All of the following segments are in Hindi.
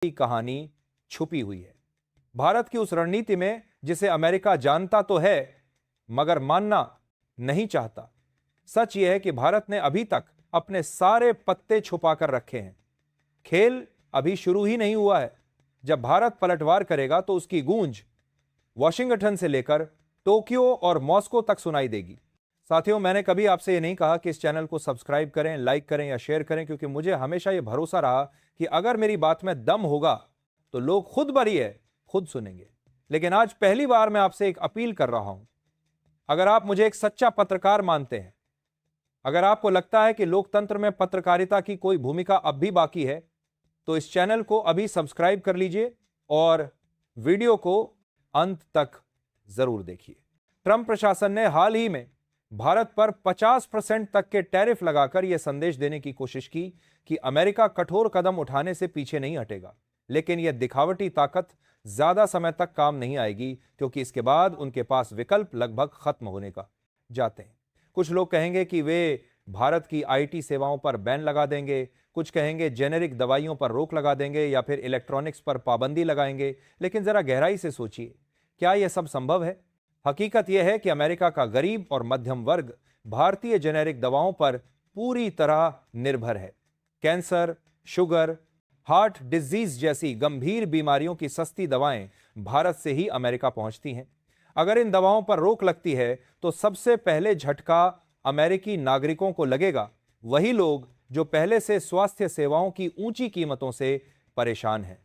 की कहानी छुपी हुई है। भारत की उस रणनीति में जिसे अमेरिका जानता तो है मगर मानना नहीं चाहता। सच यह है कि भारत ने अभी तक अपने सारे पत्ते छुपाकर रखे हैं। खेल अभी शुरू ही नहीं हुआ है। जब भारत पलटवार करेगा तो उसकी गूंज वॉशिंगटन से लेकर टोक्यो और मॉस्को तक सुनाई देगी। साथियों, मैंने कभी आपसे ये नहीं कहा कि इस चैनल को सब्सक्राइब करें, लाइक करें या शेयर करें, क्योंकि मुझे हमेशा ये भरोसा रहा कि अगर मेरी बात में दम होगा तो लोग खुद बरी है, खुद सुनेंगे। लेकिन आज पहली बार मैं आपसे एक अपील कर रहा हूं। अगर आप मुझे एक सच्चा पत्रकार मानते हैं, अगर आपको लगता है कि लोकतंत्र में पत्रकारिता की कोई भूमिका अब भी बाकी है, तो इस चैनल को अभी सब्सक्राइब कर लीजिए और वीडियो को अंत तक जरूर देखिए। ट्रंप प्रशासन ने हाल ही में भारत पर 50% तक के टैरिफ लगाकर यह संदेश देने की कोशिश की कि अमेरिका कठोर कदम उठाने से पीछे नहीं हटेगा। लेकिन यह दिखावटी ताकत ज्यादा समय तक काम नहीं आएगी, क्योंकि इसके बाद उनके पास विकल्प लगभग खत्म होने का जाते हैं। कुछ लोग कहेंगे कि वे भारत की आईटी सेवाओं पर बैन लगा देंगे, कुछ कहेंगे जेनेरिक दवाइयों पर रोक लगा देंगे या फिर इलेक्ट्रॉनिक्स पर पाबंदी लगाएंगे। लेकिन जरा गहराई से सोचिए, क्या यह सब संभव है? हकीकत यह है कि अमेरिका का गरीब और मध्यम वर्ग भारतीय जेनेरिक दवाओं पर पूरी तरह निर्भर है। कैंसर, शुगर, हार्ट डिजीज जैसी गंभीर बीमारियों की सस्ती दवाएं भारत से ही अमेरिका पहुंचती हैं। अगर इन दवाओं पर रोक लगती है तो सबसे पहले झटका अमेरिकी नागरिकों को लगेगा, वही लोग जो पहले से स्वास्थ्य सेवाओं की ऊंची कीमतों से परेशान हैं।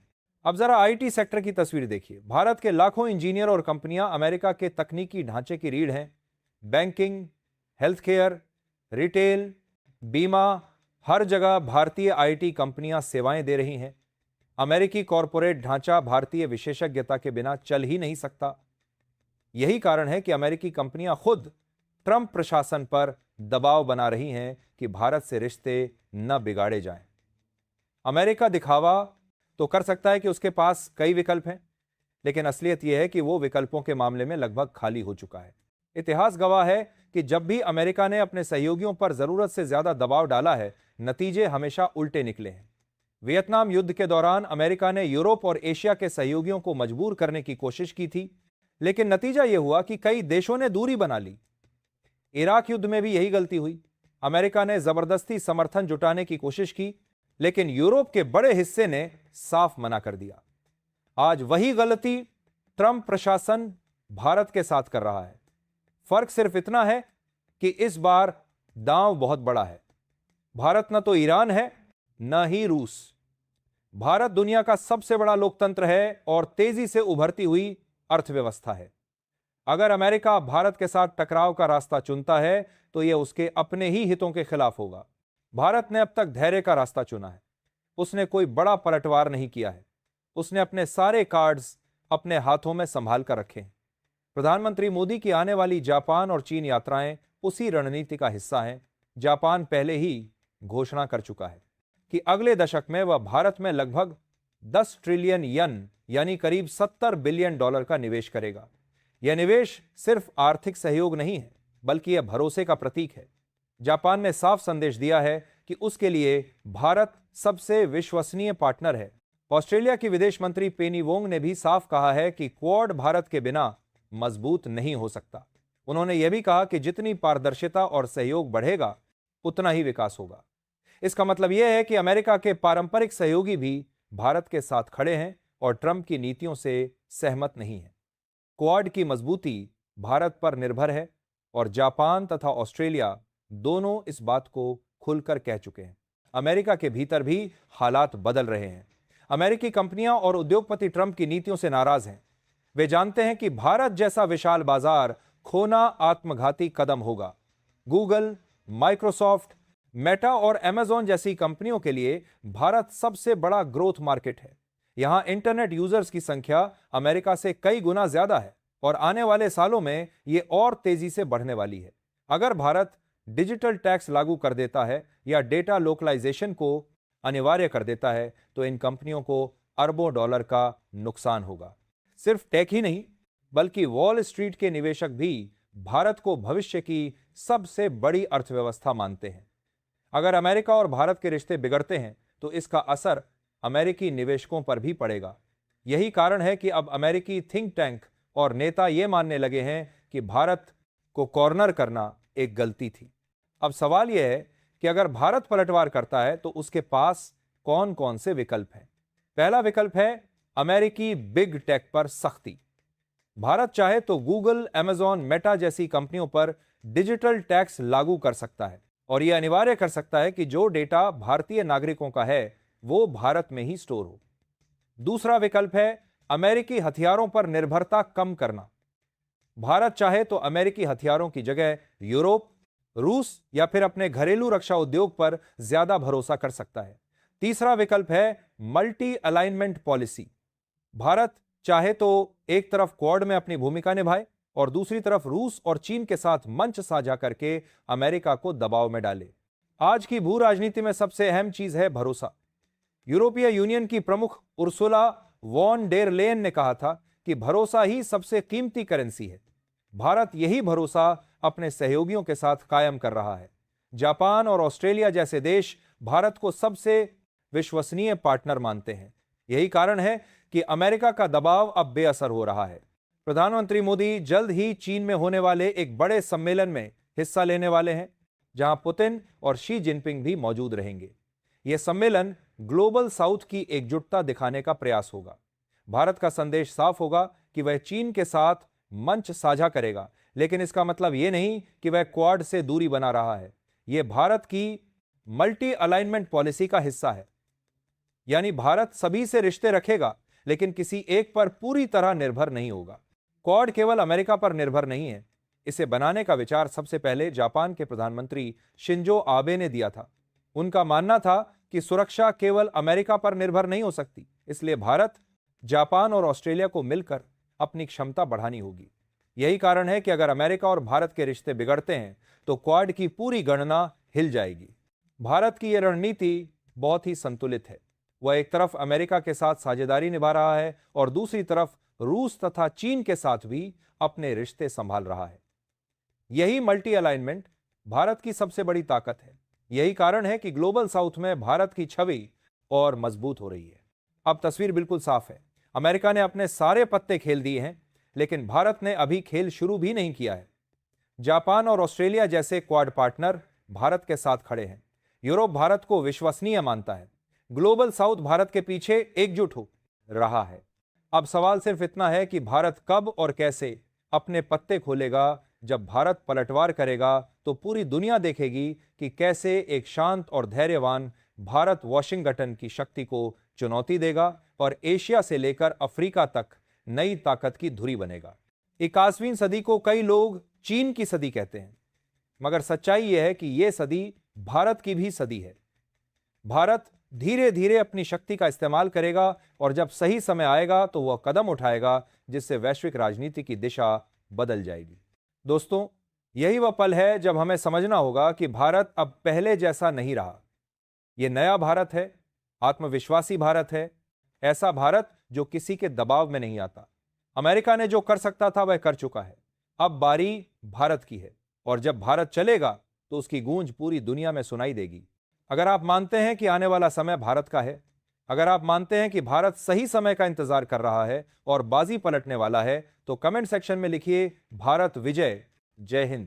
अब जरा आईटी सेक्टर की तस्वीर देखिए। भारत के लाखों इंजीनियर और कंपनियां अमेरिका के तकनीकी ढांचे की रीढ़ हैं। बैंकिंग, हेल्थ केयर, रिटेल, बीमा, हर जगह भारतीय आईटी कंपनियां सेवाएं दे रही हैं। अमेरिकी कॉरपोरेट ढांचा भारतीय विशेषज्ञता के बिना चल ही नहीं सकता। यही कारण है कि अमेरिकी कंपनियां खुद ट्रंप प्रशासन पर दबाव बना रही हैं कि भारत से रिश्ते न बिगाड़े जाएं। अमेरिका दिखावा तो कर सकता है कि उसके पास कई विकल्प हैं, लेकिन असलियत यह है कि वो विकल्पों के मामले में लगभग खाली हो चुका है। इतिहास गवाह है कि जब भी अमेरिका ने अपने सहयोगियों पर जरूरत से ज्यादा दबाव डाला है, नतीजे हमेशा उल्टे निकले हैं। वियतनाम युद्ध के दौरान अमेरिका ने यूरोप और एशिया के सहयोगियों को मजबूर करने की कोशिश की थी, लेकिन नतीजा यह हुआ कि कई देशों ने दूरी बना ली। इराक युद्ध में भी यही गलती हुई। अमेरिका ने जबरदस्ती समर्थन जुटाने की कोशिश की, लेकिन यूरोप के बड़े हिस्से ने साफ मना कर दिया। आज वही गलती ट्रंप प्रशासन भारत के साथ कर रहा है। फर्क सिर्फ इतना है कि इस बार दांव बहुत बड़ा है। भारत न तो ईरान है न ही रूस। भारत दुनिया का सबसे बड़ा लोकतंत्र है और तेजी से उभरती हुई अर्थव्यवस्था है। अगर अमेरिका भारत के साथ टकराव का रास्ता चुनता है तो यह उसके अपने ही हितों के खिलाफ होगा। भारत ने अब तक धैर्य का रास्ता चुना है। उसने कोई बड़ा पलटवार नहीं किया है। उसने अपने सारे कार्ड्स अपने हाथों में संभाल कर रखे हैं। प्रधानमंत्री मोदी की आने वाली जापान और चीन यात्राएं उसी रणनीति का हिस्सा हैं। जापान पहले ही घोषणा कर चुका है कि अगले दशक में वह भारत में लगभग 10 ट्रिलियन येन यानी करीब $70 बिलियन का निवेश करेगा। यह निवेश सिर्फ आर्थिक सहयोग नहीं है, बल्कि यह भरोसे का प्रतीक है। जापान ने साफ संदेश दिया है कि उसके लिए भारत सबसे विश्वसनीय पार्टनर है। ऑस्ट्रेलिया की विदेश मंत्री पेनी वोंग ने भी साफ कहा है कि क्वाड भारत के बिना मजबूत नहीं हो सकता। उन्होंने यह भी कहा कि जितनी पारदर्शिता और सहयोग बढ़ेगा, उतना ही विकास होगा। इसका मतलब यह है कि अमेरिका के पारंपरिक सहयोगी भी भारत के साथ खड़े हैं और ट्रंप की नीतियों से सहमत नहीं है। क्वाड की मजबूती भारत पर निर्भर है और जापान तथा ऑस्ट्रेलिया दोनों इस बात को खुलकर कह चुके हैं। अमेरिका के भीतर भी हालात बदल रहे हैं। अमेरिकी कंपनियां और उद्योगपति ट्रंप की नीतियों से नाराज हैं। वे जानते हैं कि भारत जैसा विशाल बाजार खोना आत्मघाती कदम होगा। गूगल, माइक्रोसॉफ्ट, मेटा और अमेजॉन जैसी कंपनियों के लिए भारत सबसे बड़ा ग्रोथ मार्केट है। यहां इंटरनेट यूजर्स की संख्या अमेरिका से कई गुना ज्यादा है और आने वाले सालों में यह और तेजी से बढ़ने वाली है। अगर भारत डिजिटल टैक्स लागू कर देता है या डेटा लोकलाइजेशन को अनिवार्य कर देता है तो इन कंपनियों को अरबों डॉलर का नुकसान होगा। सिर्फ टेक ही नहीं, बल्कि वॉल स्ट्रीट के निवेशक भी भारत को भविष्य की सबसे बड़ी अर्थव्यवस्था मानते हैं। अगर अमेरिका और भारत के रिश्ते बिगड़ते हैं तो इसका असर अमेरिकी निवेशकों पर भी पड़ेगा। यही कारण है कि अब अमेरिकी थिंक टैंक और नेता ये मानने लगे हैं कि भारत को कॉर्नर करना एक गलती थी। अब सवाल यह है कि अगर भारत पलटवार करता है तो उसके पास कौन कौन से विकल्प हैं। पहला विकल्प है अमेरिकी बिग टेक पर सख्ती। भारत चाहे तो गूगल, अमेजॉन, मेटा जैसी कंपनियों पर डिजिटल टैक्स लागू कर सकता है और यह अनिवार्य कर सकता है कि जो डेटा भारतीय नागरिकों का है वो भारत में ही स्टोर हो। दूसरा विकल्प है अमेरिकी हथियारों पर निर्भरता कम करना। भारत चाहे तो अमेरिकी हथियारों की जगह यूरोप, रूस या फिर अपने घरेलू रक्षा उद्योग पर ज्यादा भरोसा कर सकता है। तीसरा विकल्प है मल्टी अलाइनमेंट पॉलिसी। भारत चाहे तो एक तरफ क्वाड में अपनी भूमिका निभाए और दूसरी तरफ रूस और चीन के साथ मंच साझा करके अमेरिका को दबाव में डाले। आज की भू राजनीति में सबसे अहम चीज है भरोसा। यूरोपीय यूनियन की प्रमुख उर्सुला वॉन डेर लेयन ने कहा था कि भरोसा ही सबसे कीमती करेंसी है। भारत यही भरोसा अपने सहयोगियों के साथ कायम कर रहा है। जापान और ऑस्ट्रेलिया जैसे देश भारत को सबसे विश्वसनीय पार्टनर मानते हैं। यही कारण है कि अमेरिका का दबाव अब बेअसर हो रहा है। प्रधानमंत्री मोदी जल्द ही चीन में होने वाले एक बड़े सम्मेलन में हिस्सा लेने वाले हैं, जहां पुतिन और शी जिनपिंग भी मौजूद रहेंगे। यह सम्मेलन ग्लोबल साउथ की एकजुटता दिखाने का प्रयास होगा। भारत का संदेश साफ होगा कि वह चीन के साथ मंच साझा करेगा, लेकिन इसका मतलब यह नहीं कि वह क्वाड से दूरी बना रहा है। यह भारत की मल्टी अलाइनमेंट पॉलिसी का हिस्सा है, यानी भारत सभी से रिश्ते रखेगा लेकिन किसी एक पर पूरी तरह निर्भर नहीं होगा। क्वाड केवल अमेरिका पर निर्भर नहीं है। इसे बनाने का विचार सबसे पहले जापान के प्रधानमंत्री शिंजो आबे ने दिया था। उनका मानना था कि सुरक्षा केवल अमेरिका पर निर्भर नहीं हो सकती, इसलिए भारत, जापान और ऑस्ट्रेलिया को मिलकर अपनी क्षमता बढ़ानी होगी। यही कारण है कि अगर अमेरिका और भारत के रिश्ते बिगड़ते हैं तो क्वाड की पूरी गणना हिल जाएगी। भारत की यह रणनीति बहुत ही संतुलित है। वह एक तरफ अमेरिका के साथ साझेदारी निभा रहा है और दूसरी तरफ रूस तथा चीन के साथ भी अपने रिश्ते संभाल रहा है। यही मल्टी अलाइनमेंट भारत की सबसे बड़ी ताकत है। यही कारण है कि ग्लोबल साउथ में भारत की छवि और मजबूत हो रही है। अब तस्वीर बिल्कुल साफ है। अमेरिका ने अपने सारे पत्ते खेल दिए हैं, लेकिन भारत ने अभी खेल शुरू भी नहीं किया है। जापान और ऑस्ट्रेलिया जैसे क्वाड पार्टनर भारत के साथ खड़े हैं। यूरोप भारत को विश्वसनीय मानता है। ग्लोबल साउथ भारत के पीछे एकजुट हो रहा है। अब सवाल सिर्फ इतना है कि भारत कब और कैसे अपने पत्ते खोलेगा। जब भारत पलटवार करेगा तो पूरी दुनिया देखेगी कि कैसे एक शांत और धैर्यवान भारत वाशिंगटन की शक्ति को चुनौती देगा और एशिया से लेकर अफ्रीका तक नई ताकत की धुरी बनेगा। 21वीं सदी को कई लोग चीन की सदी कहते हैं, मगर सच्चाई यह है कि यह सदी भारत की भी सदी है। भारत धीरे धीरे अपनी शक्ति का इस्तेमाल करेगा और जब सही समय आएगा तो वह कदम उठाएगा जिससे वैश्विक राजनीति की दिशा बदल जाएगी। दोस्तों, यही वह पल है जब हमें समझना होगा कि भारत अब पहले जैसा नहीं रहा। यह नया भारत है, आत्मविश्वासी भारत है, ऐसा भारत जो किसी के दबाव में नहीं आता। अमेरिका ने जो कर सकता था वह कर चुका है। अब बारी भारत की है और जब भारत चलेगा तो उसकी गूंज पूरी दुनिया में सुनाई देगी। अगर आप मानते हैं कि आने वाला समय भारत का है, अगर आप मानते हैं कि भारत सही समय का इंतजार कर रहा है और बाजी पलटने वाला है, तो कमेंट सेक्शन में लिखिए भारत विजय। जय हिंद।